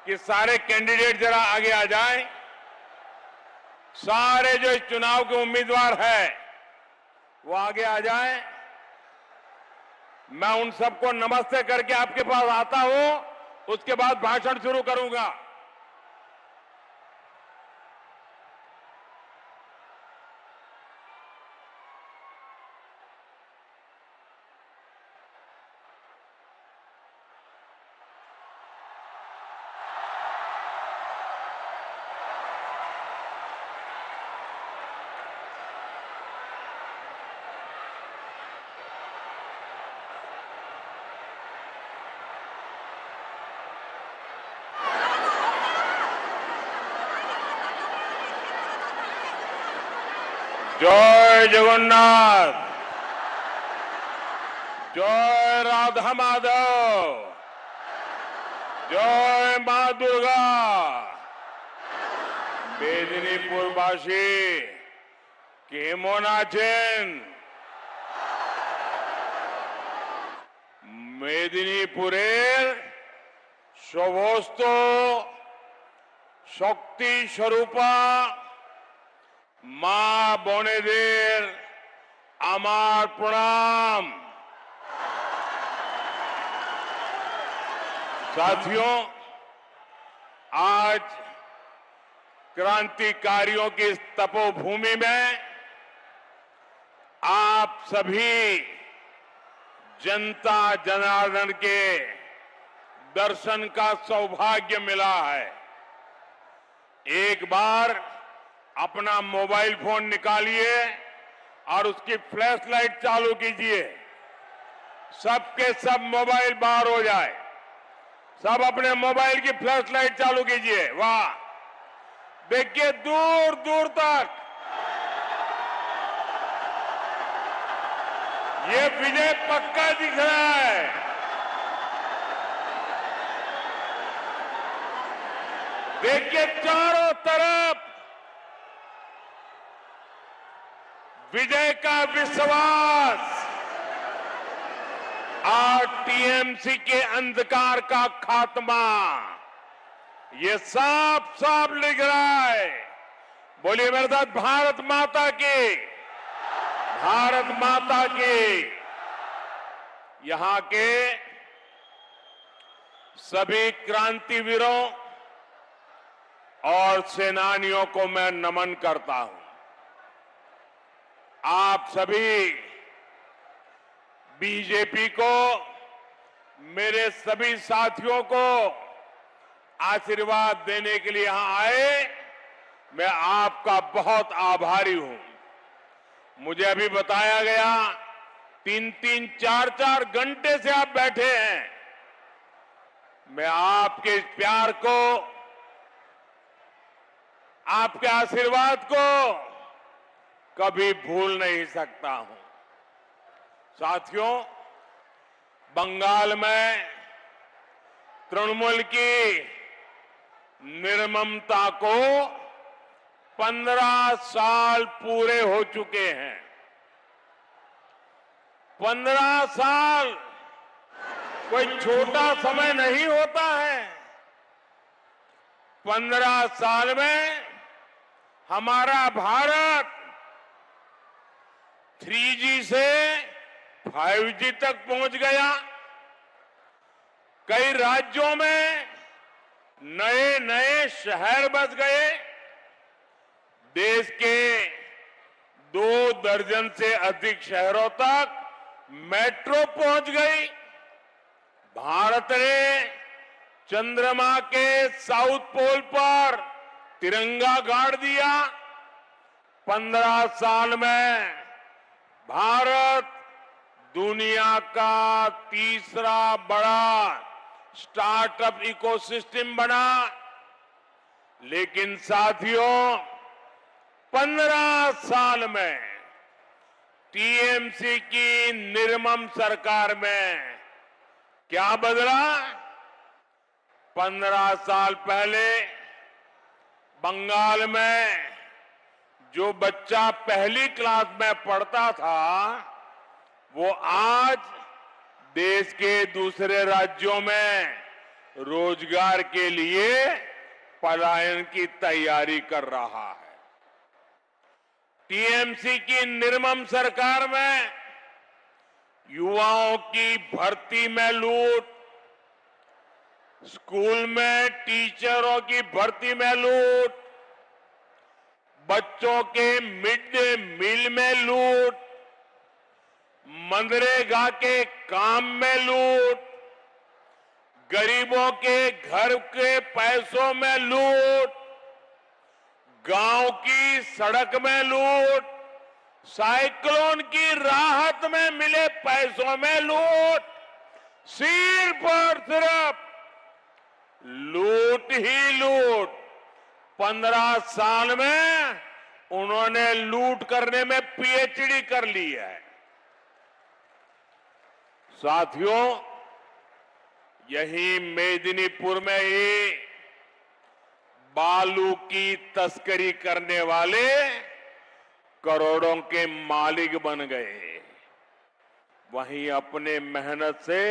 कि सारे कैंडिडेट जरा आगे आ जाएं। सारे जो इस चुनाव के उम्मीदवार हैं वो आगे आ जाएं। मैं उन सबको नमस्ते करके आपके पास आता हूं, उसके बाद भाषण शुरू करूंगा। जय जगन्नाथ, जय राधा माधव, जय मां दुर्गा। मेदिनीपुरवासी केमन आছেন? মেদিনীপুরের সমস্ত শক্তি স্বরূপা মা বোনেদের আমার প্রণাম। साथियों, आज क्रांतिकारियों की इस तपोभूमि में आप सभी जनता जनार्दन के दर्शन का सौभाग्य मिला है। एक बार अपना मोबाइल फोन निकालिए और उसकी फ्लैश लाइट चालू कीजिए। सबके सब मोबाइल बाहर हो जाए। सब अपने मोबाइल की फ्लैश लाइट चालू कीजिए। वाह, देखिए दूर दूर तक ये विजय पक्का दिख रहा है। देखिए चारों तरफ विजय का विश्वास और टीएमसी के अंधकार का खात्मा, ये साफ साफ लिख रहा है। बोलिए मेरे साथ, भारत माता की, भारत माता की। यहां के सभी क्रांतिवीरों और सेनानियों को मैं नमन करता हूं। आप सभी बीजेपी को, मेरे सभी साथियों को आशीर्वाद देने के लिए यहां आए। मैं आपका बहुत आभारी हूं। मुझे अभी बताया गया 3-3, 4-4 घंटे से आप बैठे हैं। मैं आपके इस प्यार को, आपके आशीर्वाद को कभी भूल नहीं सकता हूं। साथियों, बंगाल में तृणमूल की निर्ममता को 15 साल पूरे हो चुके हैं। 15 साल कोई छोटा समय नहीं होता है। 15 साल में हमारा भारत 3G से 5G तक पहुंच गया। कई राज्यों में नए नए शहर बस गए। देश के 2 दर्जन से अधिक शहरों तक मेट्रो पहुंच गई। भारत ने चंद्रमा के साउथ पोल पर तिरंगा गाड़ दिया। 15 साल में भारत दुनिया का तीसरा बड़ा स्टार्टअप इकोसिस्टम बना। लेकिन साथियों, 15 साल में टीएमसी की निर्मम सरकार में क्या बदला? 15 साल पहले बंगाल में जो बच्चा पहली क्लास में पढ़ता था, वो आज देश के दूसरे राज्यों में रोजगार के लिए पलायन की तैयारी कर रहा है। टीएमसी की निर्मम सरकार में युवाओं की भर्ती में लूट, स्कूल में टीचरों की भर्ती में लूट, बच्चों के मिड डे मील में लूट, मनरेगा के काम में लूट, गरीबों के घर के पैसों में लूट, गांव की सड़क में लूट, साइक्लोन की राहत में मिले पैसों में लूट, सिर्फ और सिर्फ लूट ही लूट। 15 साल में उन्होंने लूट करने में पीएचडी कर ली है। साथियों, यही मेदिनीपुर में ही बालू की तस्करी करने वाले करोड़ों के मालिक बन गए। वहीं अपने मेहनत से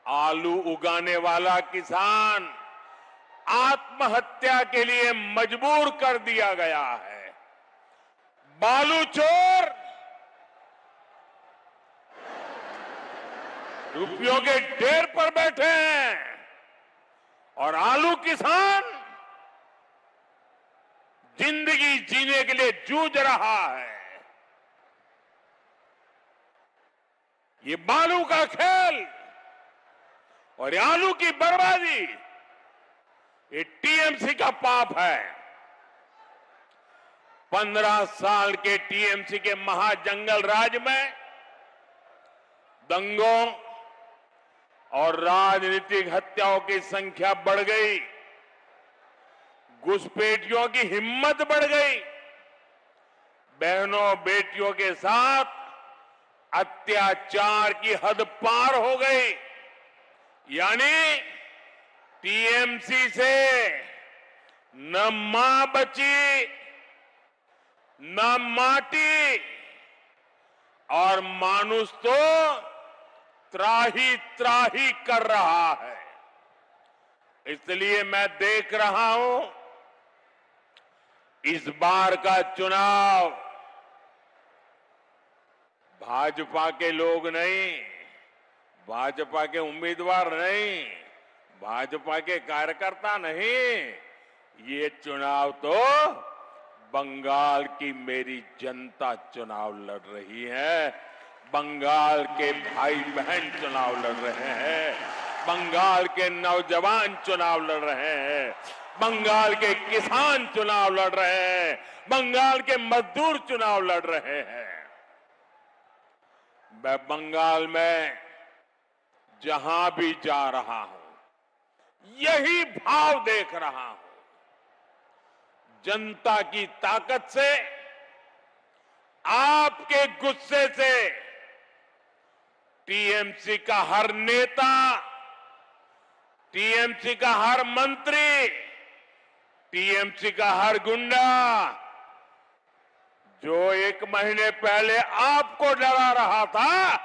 आलू उगाने वाला किसान आत्महत्या के लिए मजबूर कर दिया गया है। बालू चोर रुपयों के ढेर पर बैठे हैं और आलू किसान जिंदगी जीने के लिए जूझ रहा है। ये बालू का खेल और आलू की बर्बादी, ये टीएमसी का पाप है। 15 साल के टीएमसी के महाजंगल राज में दंगों और राजनीतिक हत्याओं की संख्या बढ़ गई, घुसपैठियों की हिम्मत बढ़ गई, बहनों बेटियों के साथ अत्याचार की हद पार हो गई। यानी टीएमसी से न मां बची, न माटी, और मानुष तो त्राही त्राही कर रहा है। इसलिए मैं देख रहा हूं, इस बार का चुनाव भाजपा के लोग नहीं, भाजपा के उम्मीदवार नहीं, भाजपा के कार्यकर्ता नहीं, ये चुनाव तो बंगाल की मेरी जनता चुनाव लड़ रही है। बंगाल के भाई बहन चुनाव लड़ रहे हैं, बंगाल के नौजवान चुनाव लड़ रहे हैं, बंगाल के किसान चुनाव लड़ रहे हैं, बंगाल के मजदूर चुनाव लड़ रहे हैं। मैं बंगाल में जहां भी जा रहा हूं, यही भाव देख रहा हूं। जनता की ताकत से, आपके गुस्से से टीएमसी का हर नेता, टीएमसी का हर मंत्री, टीएमसी का हर गुंडा, जो 1 महीने पहले आपको डरा रहा था,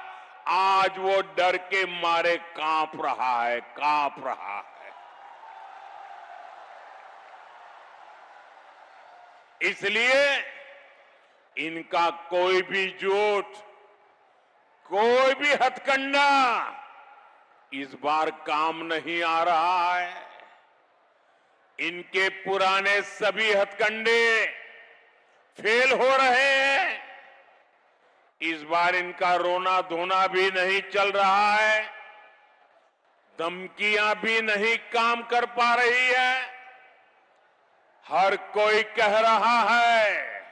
आज वो डर के मारे कांप रहा है, कांप रहा है। इसलिए इनका कोई भी झूठ, कोई भी हथकंडा इस बार काम नहीं आ रहा है। इनके पुराने सभी हथकंडे फेल हो रहे हैं। इस बार इनका रोना धोना भी नहीं चल रहा है, धमकियां भी नहीं काम कर पा रही है। हर कोई कह रहा है,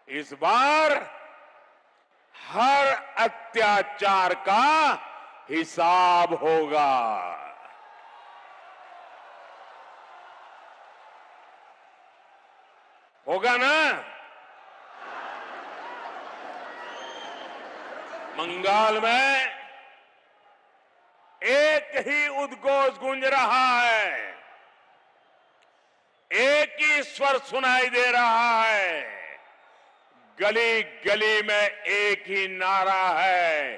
इस बार हर अत्याचार का हिसाब होगा। होगा ना? बंगाल में एक ही उद्घोष गूंज रहा है, एक ही स्वर सुनाई दे रहा है, गली गली में एक ही नारा है,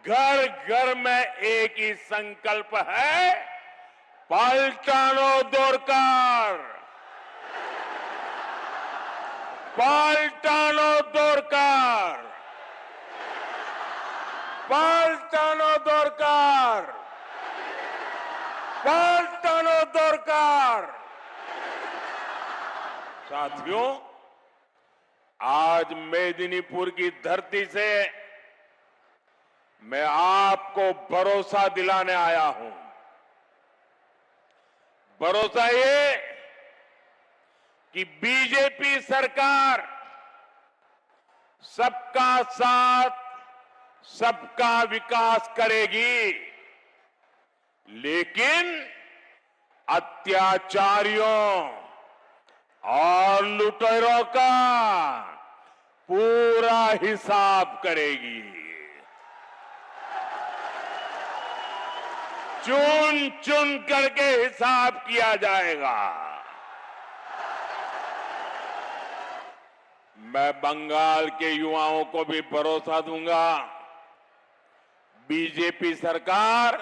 घर घर में एक ही संकल्प है, पाल्टानो दोरकार, पाल्टानो दोरकार, पाल्टानो दोरकार, पाल्टानो दोरकार। साथियों, आज मेदिनीपुर की धरती से मैं आपको भरोसा दिलाने आया हूं। भरोसा ये कि बीजेपी सरकार सबका साथ, सबका विकास करेगी, लेकिन अत्याचारियों और लुटेरों का पूरा हिसाब करेगी। चुन चुन करके हिसाब किया जाएगा। मैं बंगाल के युवाओं को भी भरोसा दूंगा, बीजेपी सरकार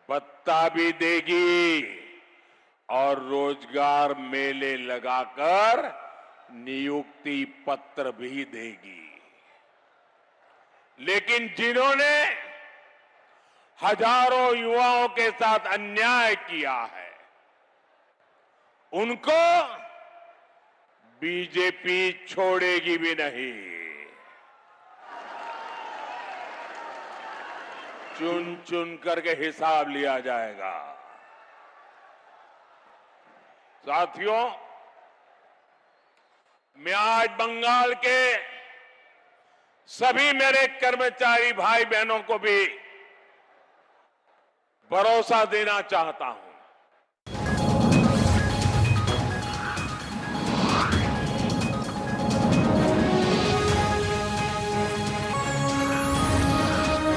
भत्ता भी देगी और रोजगार मेले लगाकर नियुक्ति पत्र भी देगी। लेकिन जिन्होंने हजारों युवाओं के साथ अन्याय किया है, उनको बीजेपी छोड़ेगी भी नहीं। चुन चुन करके हिसाब लिया जाएगा। साथियों, मैं आज बंगाल के सभी मेरे कर्मचारी भाई बहनों को भी भरोसा देना चाहता हूं।